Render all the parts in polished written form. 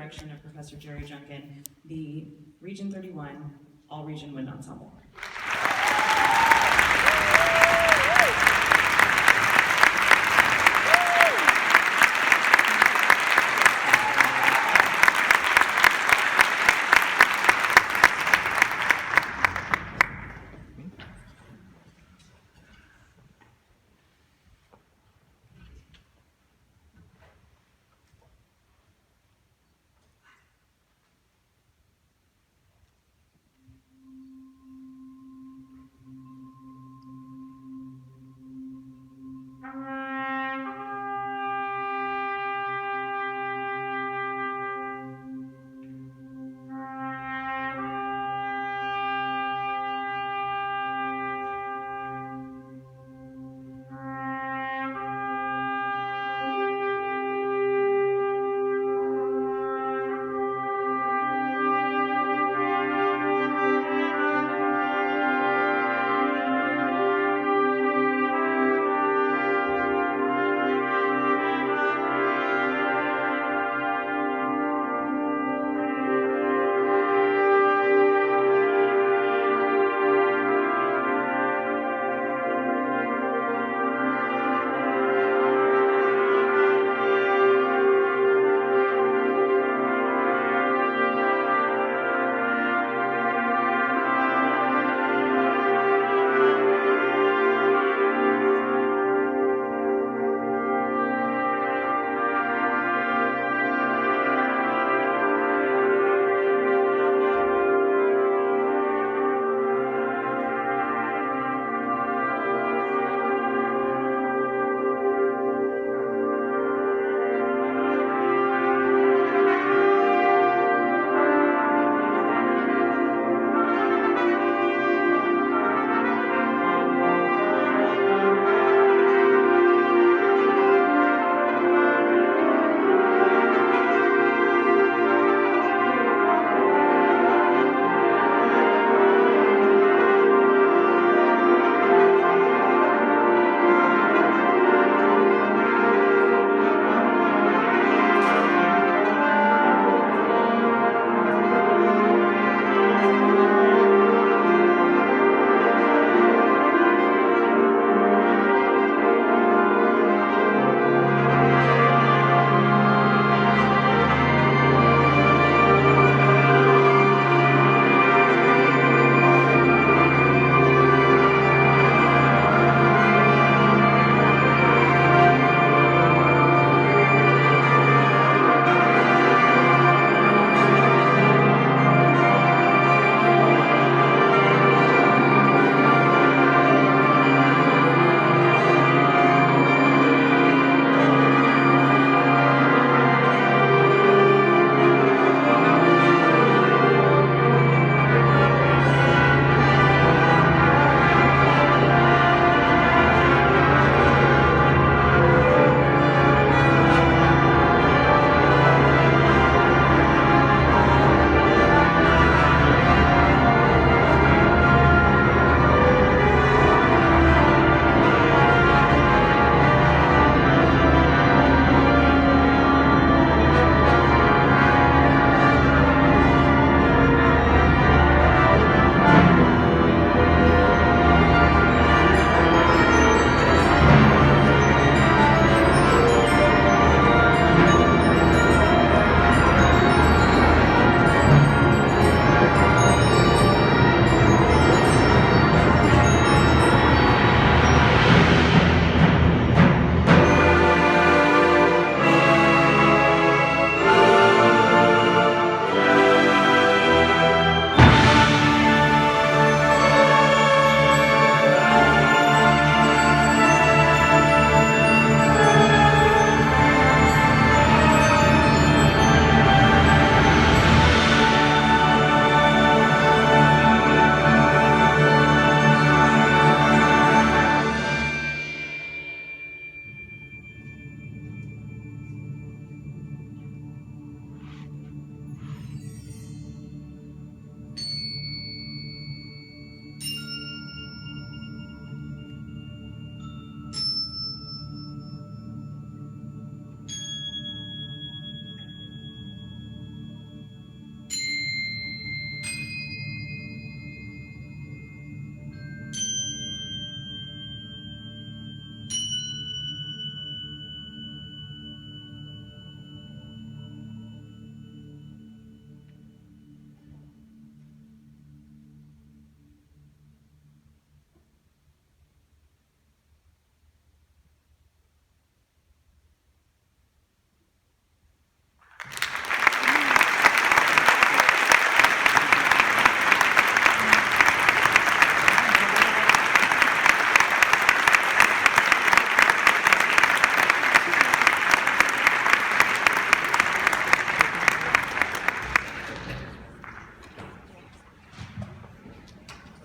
direction of Professor Jerry Junkin, the Region 31 All-Region Wind Ensemble.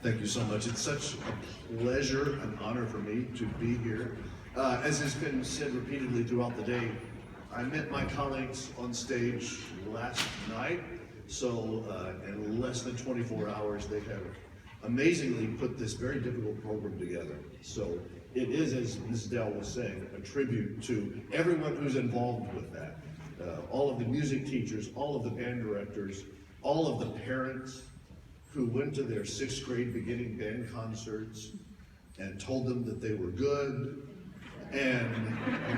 Thank you so much. It's such a pleasure and honor for me to be here. As has been said repeatedly throughout the day, I met my colleagues on stage last night, so in less than 24 hours they have amazingly put this very difficult program together. So it is, as Ms. Dell was saying, a tribute to everyone who's involved with that. All of the music teachers, all of the band directors, all of the parents who went to their 6th grade beginning band concerts and told them that they were good and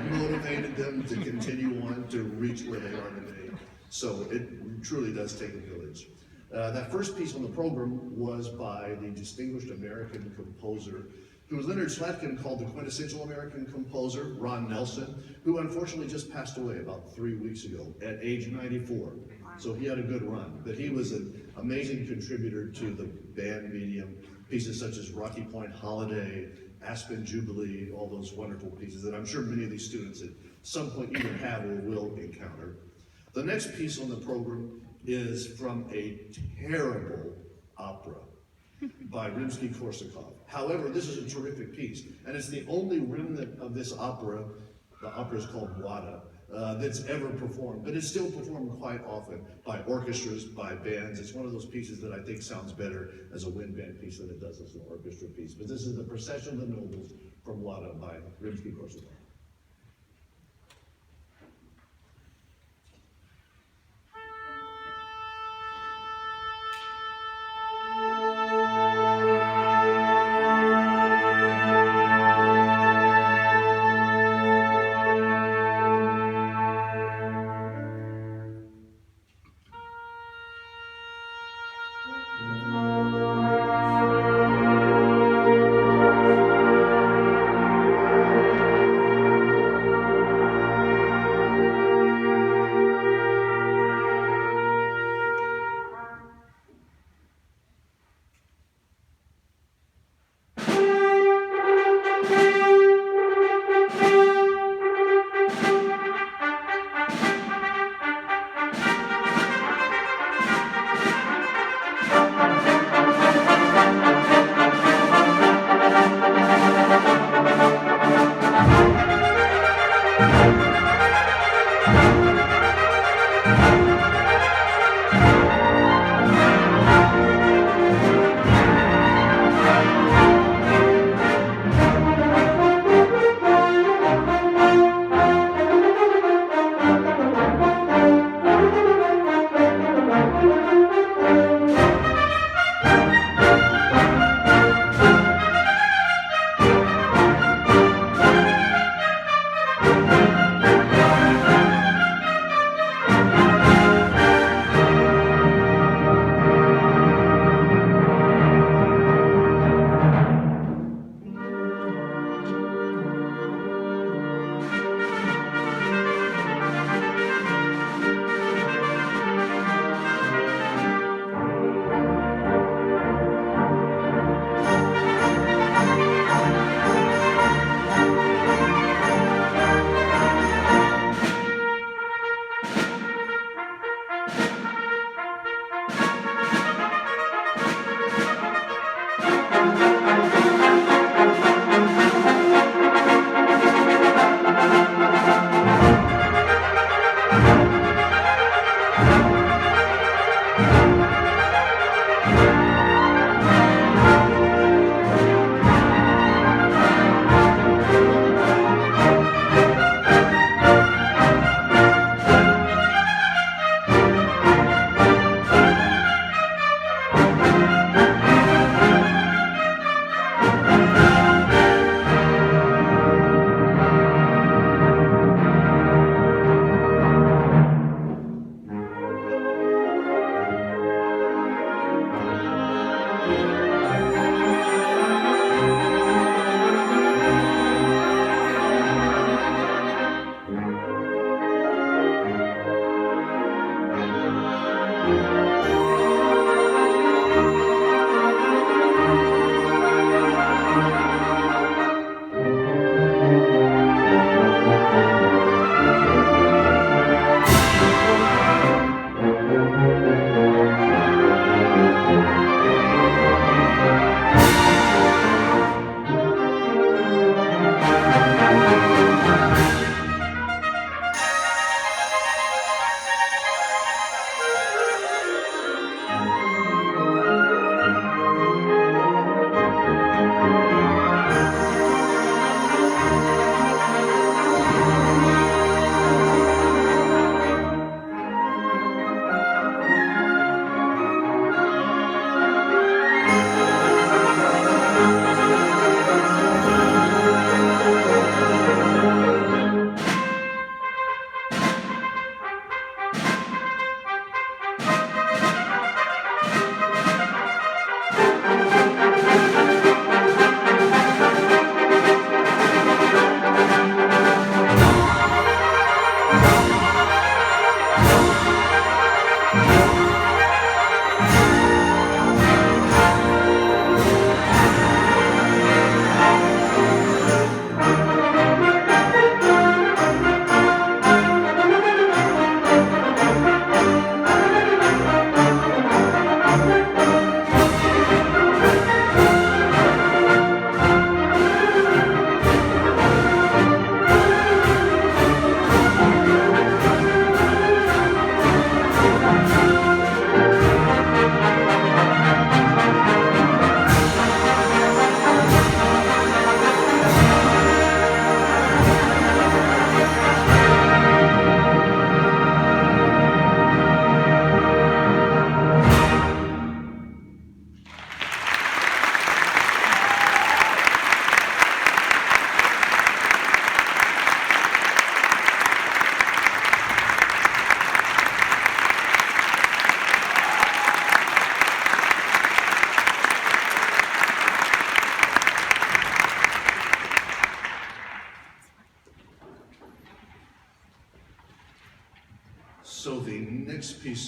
motivated them to continue on to reach where they are today. So it truly does take a village. That first piece on the program was by the distinguished American composer who Leonard Slatkin called the quintessential American composer, Ron Nelson, who unfortunately just passed away about 3 weeks ago at age 94. So he had a good run, but he was an amazing contributor to the band medium, pieces such as Rocky Point Holiday, Aspen Jubilee, all those wonderful pieces that I'm sure many of these students at some point either have or will encounter. The next piece on the program is from a terrible opera by Rimsky-Korsakov. However, this is a terrific piece, and it's the only remnant of this opera, the opera is called Wada, that's ever performed, but it's still performed quite often by orchestras, by bands. It's one of those pieces that I think sounds better as a wind band piece than it does as an orchestra piece. But this is the Procession of the Nobles from Wada by Rimsky-Korsakov.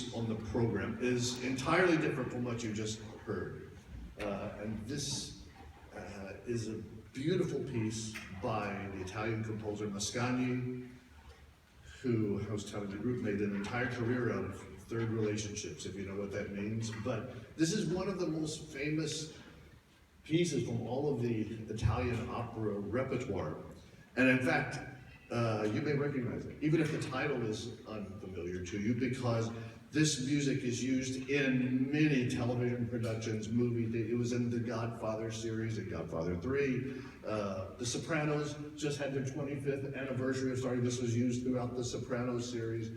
piece on the program is entirely different from what you just heard. And this is a beautiful piece by the Italian composer Mascagni, who I was telling the group made an entire career out of third relationships, if you know what that means. But this is one of the most famous pieces from all of the Italian opera repertoire. And in fact, you may recognize it, even if the title is unfamiliar to you, because this music is used in many television productions, movies. It was in the Godfather series, in Godfather 3. The Sopranos just had their 25th anniversary of starting. This was used throughout the Sopranos series.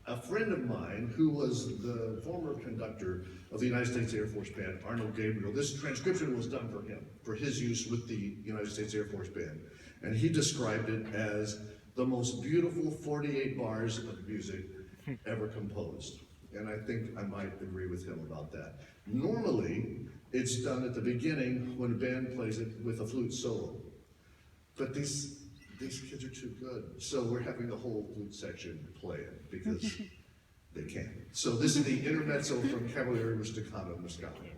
A friend of mine, who was the former conductor of the United States Air Force Band, Arnold Gabriel, this transcription was done for him, for his use with the United States Air Force Band. And he described it as the most beautiful 48 bars of music ever composed. And I think I might agree with him about that. Normally, it's done at the beginning when a band plays it with a flute solo. But these kids are too good. So we're having the whole flute section play it because they can. So this is the intermezzo from Cavaliere Rusticano Mascagni.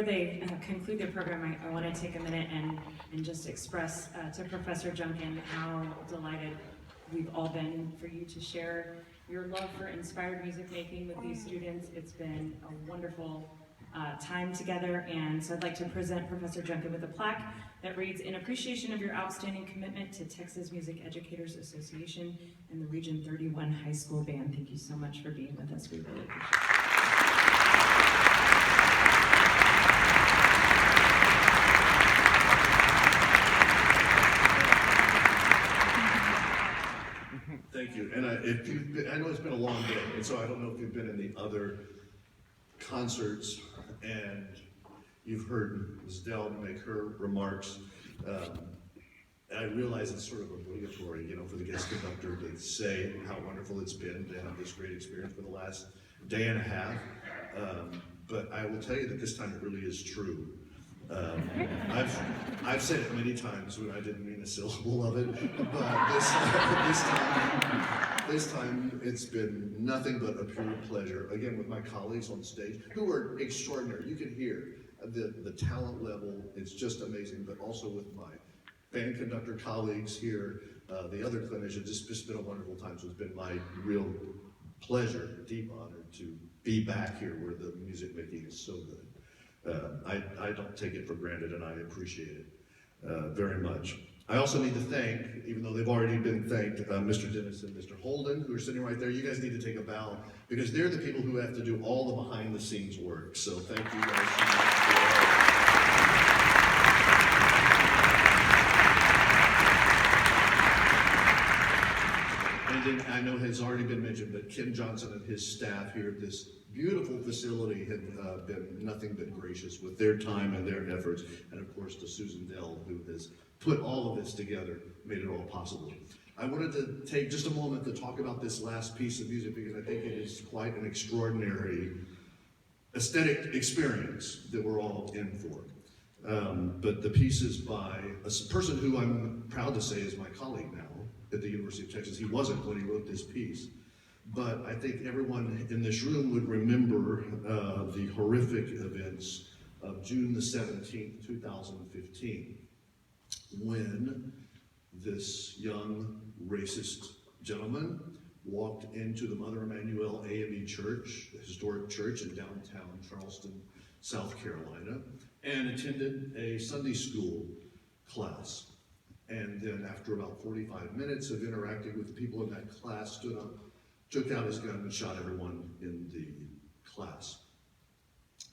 they conclude their program, I want to take a minute and just express to Professor Junkin how delighted we've all been for you to share your love for inspired music making with these students. It's been a wonderful time together, and so I'd like to present Professor Junkin with a plaque that reads, "In appreciation of your outstanding commitment to Texas Music Educators Association and the Region 31 High School Band." Thank you so much for being with us. We really appreciate it. Thank you. And I know it's been a long day, and so I don't know if you've been in the other concerts and you've heard Ms. Dell make her remarks. I realize it's sort of obligatory, for the guest conductor to say how wonderful it's been to have this great experience for the last day and a half. But I will tell you that this time it really is true. I've said it many times when I didn't mean a syllable of it, but this time it's been nothing but a pure pleasure. Again, with my colleagues on stage, who are extraordinary. You can hear the talent level. It's just amazing. But also with my band conductor colleagues here, the other clinicians. It's just been a wonderful time. So it's been my real pleasure, deep honor to be back here where the music making is so good. I don't take it for granted, and I appreciate it very much. I also need to thank, even though they've already been thanked, Mr. Dennis and Mr. Holden, who are sitting right there. You guys need to take a bow, because they're the people who have to do all the behind-the-scenes work. So thank you guys so much. And then I know has already been mentioned, but Kim Johnson and his staff here at this beautiful facility have been nothing but gracious with their time and their efforts. And of course to Susan Dell, who has put all of this together, made it all possible. I wanted to take just a moment to talk about this last piece of music, because I think it is quite an extraordinary aesthetic experience that we're all in for. But the piece is by a person who I'm proud to say is my colleague now at the University of Texas. He wasn't when he wrote this piece. But I think everyone in this room would remember the horrific events of June the 17th, 2015, when this young racist gentleman walked into the Mother Emanuel AME Church, a historic church in downtown Charleston, South Carolina, and attended a Sunday school class. And then after about 45 minutes of interacting with the people in that class, stood up, took out his gun and shot everyone in the class.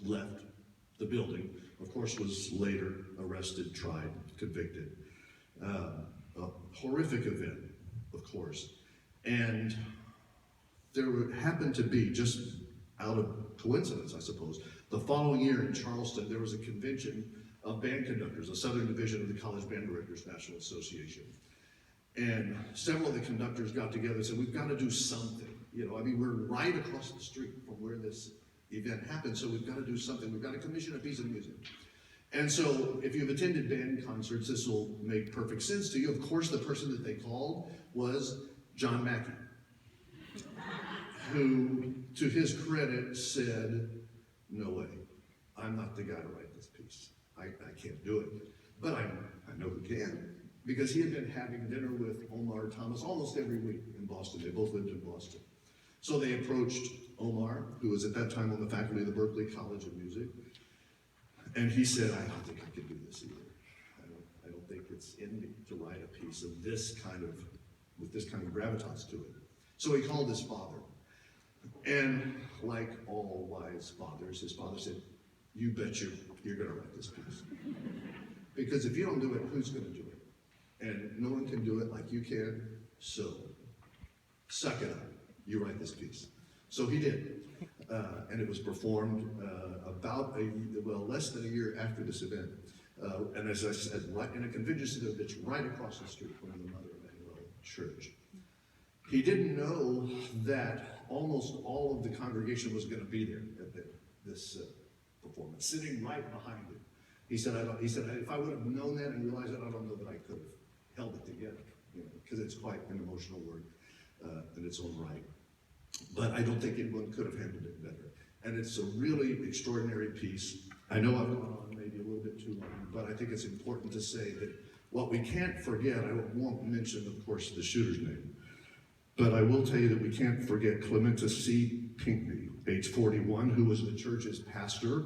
Left the building, of course, was later arrested, tried, convicted. A horrific event, of course. And there happened to be, just out of coincidence, I suppose, the following year in Charleston, there was a convention of band conductors, a Southern Division of the College Band Directors National Association. And several of the conductors got together and said, we've got to do something. We're right across the street from where this event happened, so we've got to do something. We've got to commission a piece of music. And so if you've attended band concerts, this will make perfect sense to you. Of course, the person that they called was John Mackey, who, to his credit, said, no way, I'm not the guy to write this piece. I can't do it. But I know who can, because he had been having dinner with Omar Thomas almost every week in Boston. They both lived in Boston. So they approached Omar, who was at that time on the faculty of the Berklee College of Music, and he said, I don't think I can do this either. I don't think it's in me to write a piece of with this kind of gravitas to it. So he called his father. And like all wise fathers, his father said, you bet you're gonna write this piece. Because if you don't do it, who's gonna do it? And no one can do it like you can, so suck it up, you write this piece. So he did, and it was performed less than a year after this event. And as I said, right in a convention center that's right across the street from the Mother Emanuel Church. He didn't know that almost all of the congregation was gonna be there at this performance, sitting right behind him. He said, if I would have known that and realized that, I don't know that I could have held it together, because it's quite an emotional work in its own right. But I don't think anyone could have handled it better. And it's a really extraordinary piece. I know I've gone on maybe a little bit too long, but I think it's important to say that what we can't forget, I won't mention, of course, the shooter's name, but I will tell you that we can't forget Clementa C. Pinckney, age 41, who was the church's pastor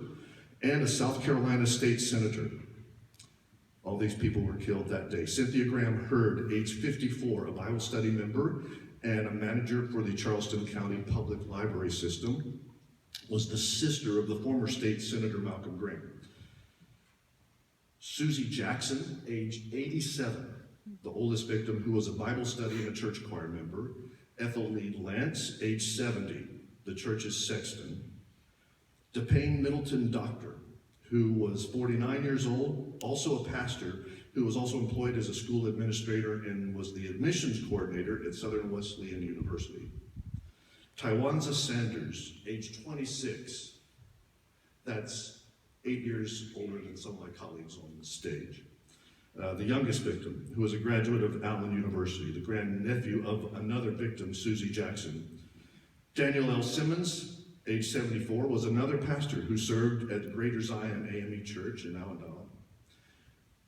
and a South Carolina state senator. All these people were killed that day. Cynthia Graham Hurd, age 54, a Bible study member and a manager for the Charleston County Public Library System, was the sister of the former state senator Malcolm Graham. Susie Jackson, age 87, the oldest victim, who was a Bible study and a church choir member. Ethel Lee Lance, age 70, the church's sexton. DePayne Middleton Doctor, who was 49 years old, also a pastor, who was also employed as a school administrator and was the admissions coordinator at Southern Wesleyan University. Tywanza Sanders, age 26. That's 8 years older than some of my colleagues on the stage. The youngest victim, who was a graduate of Allen University, the grandnephew of another victim, Susie Jackson. Daniel L. Simmons, age 74, was another pastor who served at Greater Zion AME Church in Allendale.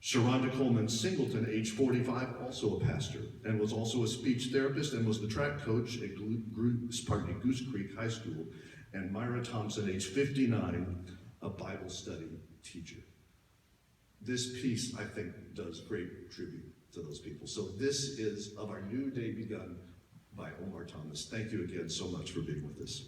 Sharonda Coleman Singleton, age 45, also a pastor, and was also a speech therapist and was the track coach at Goose Creek High School. And Myra Thompson, age 59, a Bible study teacher. This piece, I think, does great tribute to those people. So this is Of Our New Day Begun by Omar Thomas. Thank you again so much for being with us.